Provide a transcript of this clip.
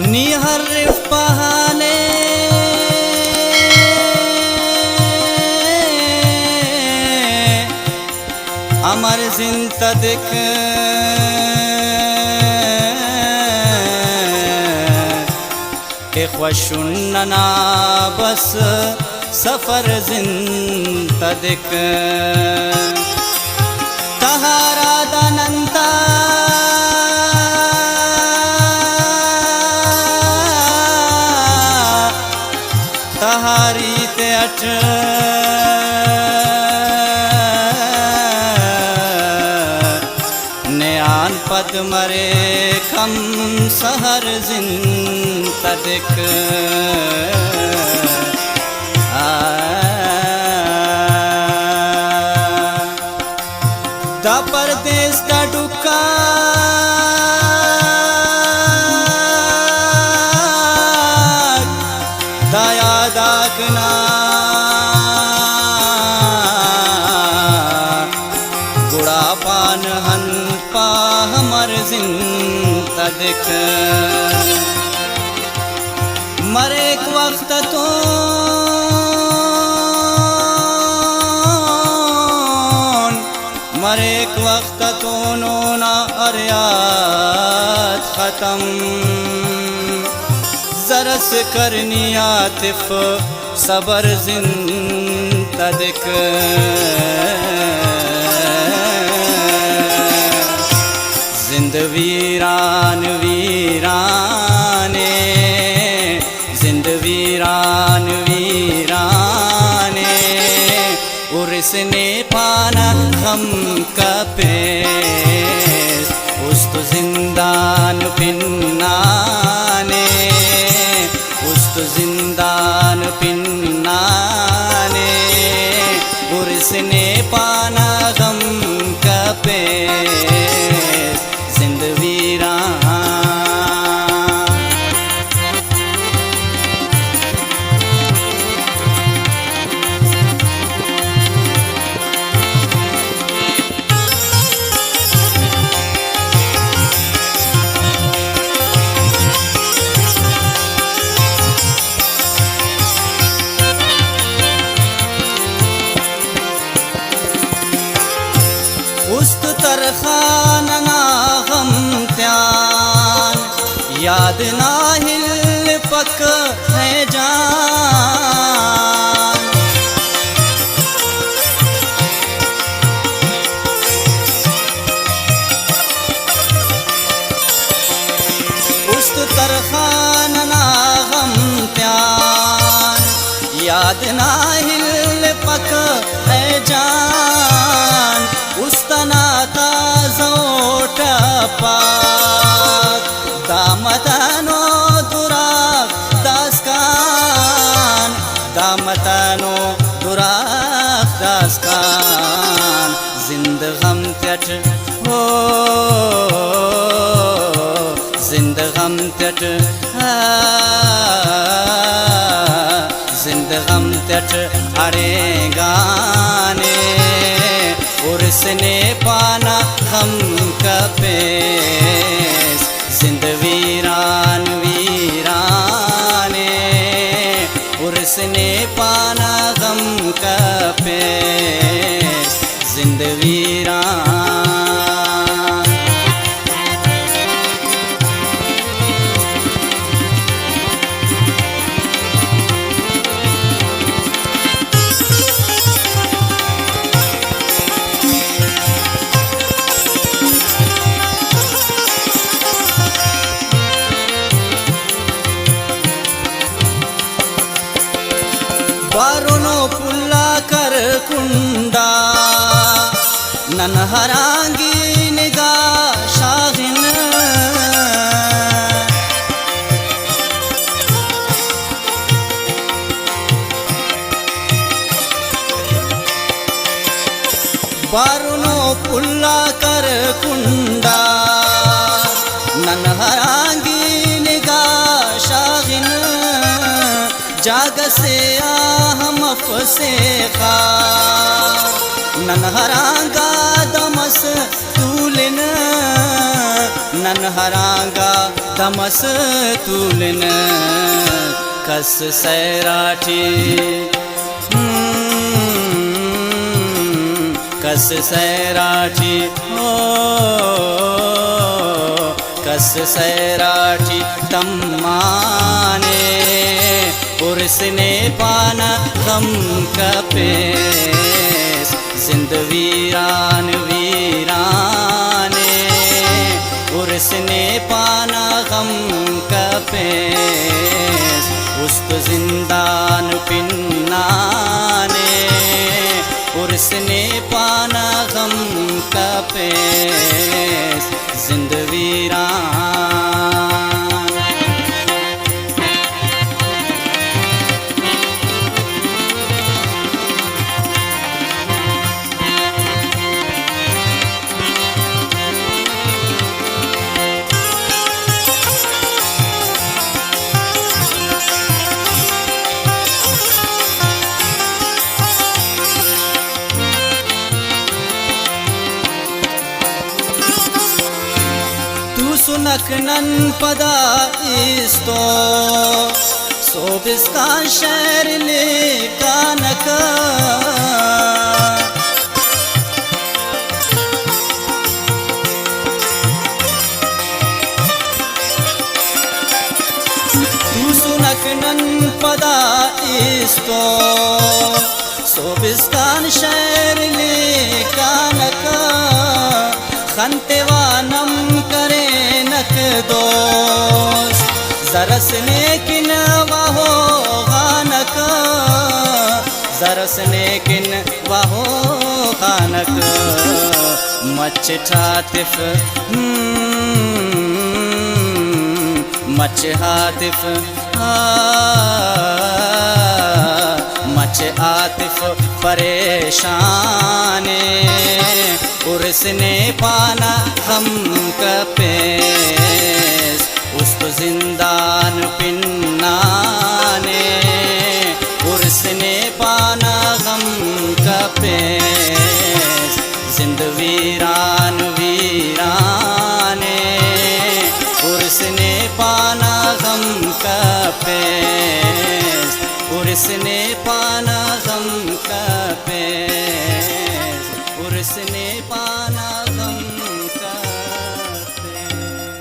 निहर्रिफ पहाने अमर जिंतदिक ख्वशुन्नना बस सफर जिंतदिक तहारा दानंता तहारी ते अट नयान पद मरे खम सहर जिंतदिक दा परदेस दा डुक्का दा यादागना गुड़ा पान हन पा हमर जिंतदिक मरे एक वक्त तो मरे एक वक्त तो ना अरियात खत्म जरस करनी आतिफ सबर जिंतदिक जिंद वीरान वीराने जिंद वीरान वीराने उर्सने पाना हम कपेस उस्त जिंदान पिन्नाने उस्त जिंदान पिन्नाने उर्सने पाना हम कपेस जिंद वीरान उस्त तरखान ना गम त्यान याद ना हिल पक है जान उस्त तरखान ना गम त्यान याद ना हिल पक है जान उस्तनाता जोट पाक दामतानो दुराक दास्कान दामतानो दुराक दास्कान जिंद गम त्यट हो जिंद गम त्यट जिंद गम त्यट अरे गाने उर्सने पाना हम कपेस जिंद वीरान वीराने उर्सने पाना हम कपेस जिंद वीरान बारोनो पुल्ला कर कुंडा ननहरांगी निगाह शागिन बारोनो पुल्ला कर कुंडा ननहरांगी निगाह शागिन जाग से हम फसे खा ननहरांगा दमस तूलिन नन हरांगा दमस तूलन कस सैराठी कस सैराठी ओ कस सैराठी तम्माने उर्सने पाना गम कपेस जिंद वीरान वीराने उर्सने पाना गम कपेस उस्त जिंदान पिन्नाने उर्सने पाना गम कपेस जिंद वीरान। सुनक नन पदा इस्तो सोबिस का शहर ले कानक तू सुनक नन पदा इस्तो सोबिस का शहर ले कानक खंतेवानम करे नक दोस्त जरसने किन वाहो खानक जरसने किन वाहो खानक मच ठातिफ मच हातिफ मच आतिफ परेशाने उर्सने पाना गम कपेस उस्त जिंदान पिन्नाने उर्सने पाना गम कपेस जिंद वीरान वीराने उर्सने पाना गम कपेस उर्सने पाना गम कपेस।